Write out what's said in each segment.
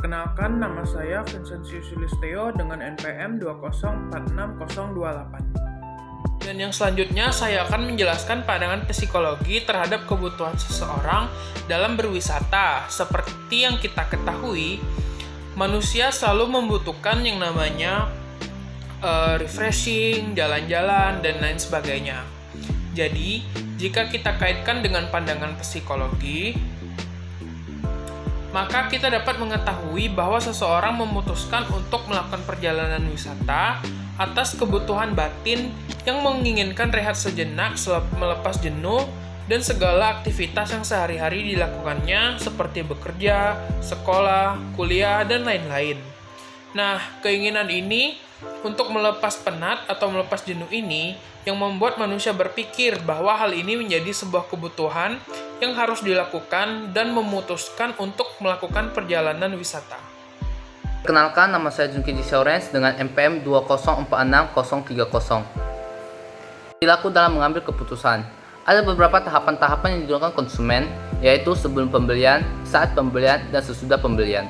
Perkenalkan, nama saya Vincentius Sulisteo dengan NPM 2046028. Dan yang selanjutnya saya akan menjelaskan pandangan psikologi terhadap kebutuhan seseorang dalam berwisata. Seperti yang kita ketahui, manusia selalu membutuhkan yang namanya refreshing, jalan-jalan, dan lain sebagainya. Jadi, jika kita kaitkan dengan pandangan psikologi, maka kita dapat mengetahui bahwa seseorang memutuskan untuk melakukan perjalanan wisata atas kebutuhan batin yang menginginkan rehat sejenak melepas jenuh dan segala aktivitas yang sehari-hari dilakukannya seperti bekerja, sekolah, kuliah, dan lain-lain. Nah, keinginan ini untuk melepas penat atau melepas jenuh ini yang membuat manusia berpikir bahwa hal ini menjadi sebuah kebutuhan yang harus dilakukan dan memutuskan untuk melakukan perjalanan wisata. Perkenalkan, nama saya Junki Siourens dengan NPM 2046030. Perilaku dalam mengambil keputusan. Ada beberapa tahapan-tahapan yang dilakukan konsumen, yaitu sebelum pembelian, saat pembelian, dan sesudah pembelian.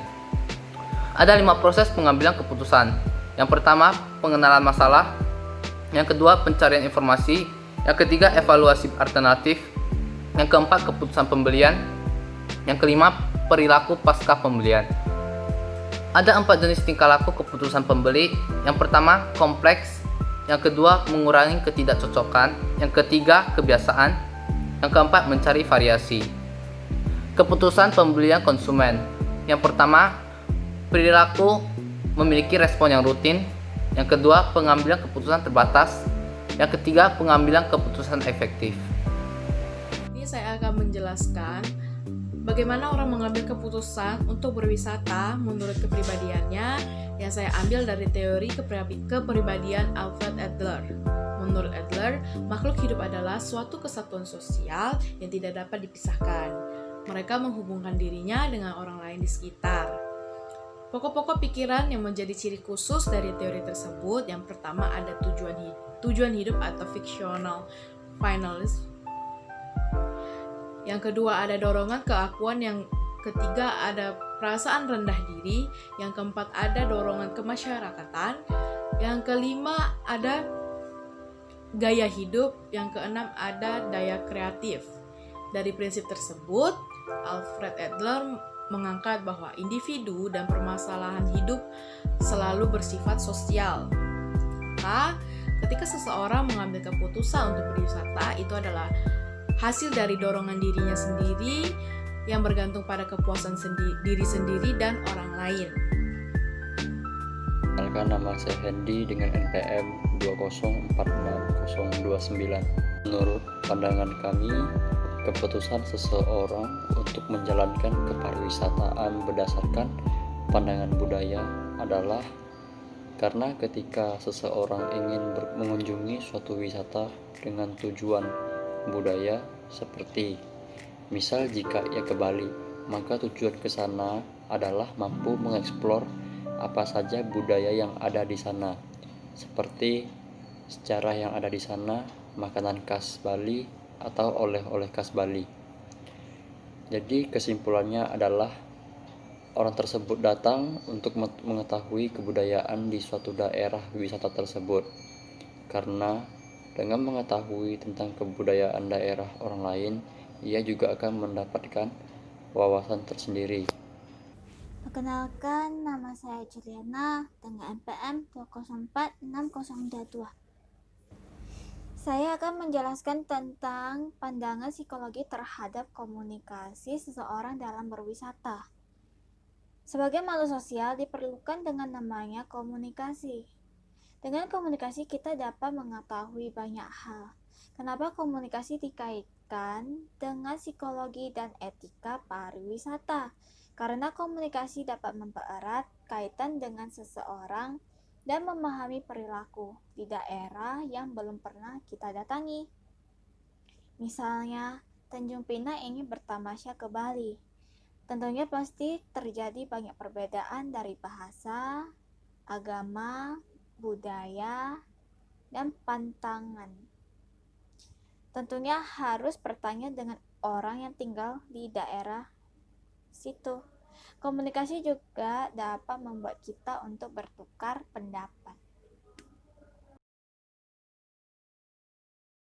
Ada 5 proses pengambilan keputusan. Yang pertama, pengenalan masalah. Yang kedua, pencarian informasi. Yang ketiga, evaluasi alternatif. Yang keempat, keputusan pembelian. Yang kelima, perilaku pasca pembelian. Ada 4 jenis tingkah laku keputusan pembeli. Yang pertama, kompleks. Yang kedua, mengurangi ketidakcocokan. Yang ketiga, kebiasaan. Yang keempat, mencari variasi. Keputusan pembelian konsumen. Yang pertama, perilaku memiliki respon yang rutin. Yang kedua, pengambilan keputusan terbatas. Yang ketiga, pengambilan keputusan efektif. Ini saya akan menjelaskan bagaimana orang mengambil keputusan untuk berwisata menurut kepribadiannya yang saya ambil dari teori kepribadian Alfred Adler. Menurut Adler, makhluk hidup adalah suatu kesatuan sosial yang tidak dapat dipisahkan. Mereka menghubungkan dirinya dengan orang lain di sekitar. Pokok-pokok pikiran yang menjadi ciri khusus dari teori tersebut, yang pertama ada tujuan hidup atau fictional finalism. Yang kedua ada dorongan keakuan, yang ketiga ada perasaan rendah diri, yang keempat ada dorongan kemasyarakatan, yang kelima ada gaya hidup, yang keenam ada daya kreatif. Dari prinsip tersebut, Alfred Adler mengangkat bahwa individu dan permasalahan hidup selalu bersifat sosial. Maka, ketika seseorang mengambil keputusan untuk berwisata, itu adalah hasil dari dorongan dirinya sendiri yang bergantung pada kepuasan diri sendiri dan orang lain. Perkenalkan, nama saya Hendy dengan NPM 2046029. Menurut pandangan kami, keputusan seseorang untuk menjalankan kepariwisataan berdasarkan pandangan budaya adalah karena ketika seseorang ingin mengunjungi suatu wisata dengan tujuan budaya, seperti misal jika ia ke Bali, maka tujuan ke sana adalah mampu mengeksplor apa saja budaya yang ada di sana, seperti sejarah yang ada di sana, makanan khas Bali, atau oleh-oleh khas Bali. Jadi kesimpulannya adalah orang tersebut datang untuk mengetahui kebudayaan di suatu daerah wisata tersebut, karena dengan mengetahui tentang kebudayaan daerah orang lain, ia juga akan mendapatkan wawasan tersendiri. Perkenalkan, nama saya Juliana dengan NPM 2046022. Saya akan menjelaskan tentang pandangan psikologi terhadap komunikasi seseorang dalam berwisata. Sebagai makhluk sosial diperlukan dengan namanya komunikasi. Dengan komunikasi kita dapat mengetahui banyak hal. Kenapa komunikasi dikaitkan dengan psikologi dan etika pariwisata? Karena komunikasi dapat mempererat kaitan dengan seseorang dan memahami perilaku di daerah yang belum pernah kita datangi. Misalnya, Tanjung Pinang ingin bertamasya ke Bali. Tentunya pasti terjadi banyak perbedaan dari bahasa, agama, budaya, dan pantangan. Tentunya harus bertanya dengan orang yang tinggal di daerah situ. Komunikasi juga dapat membuat kita untuk bertukar pendapat.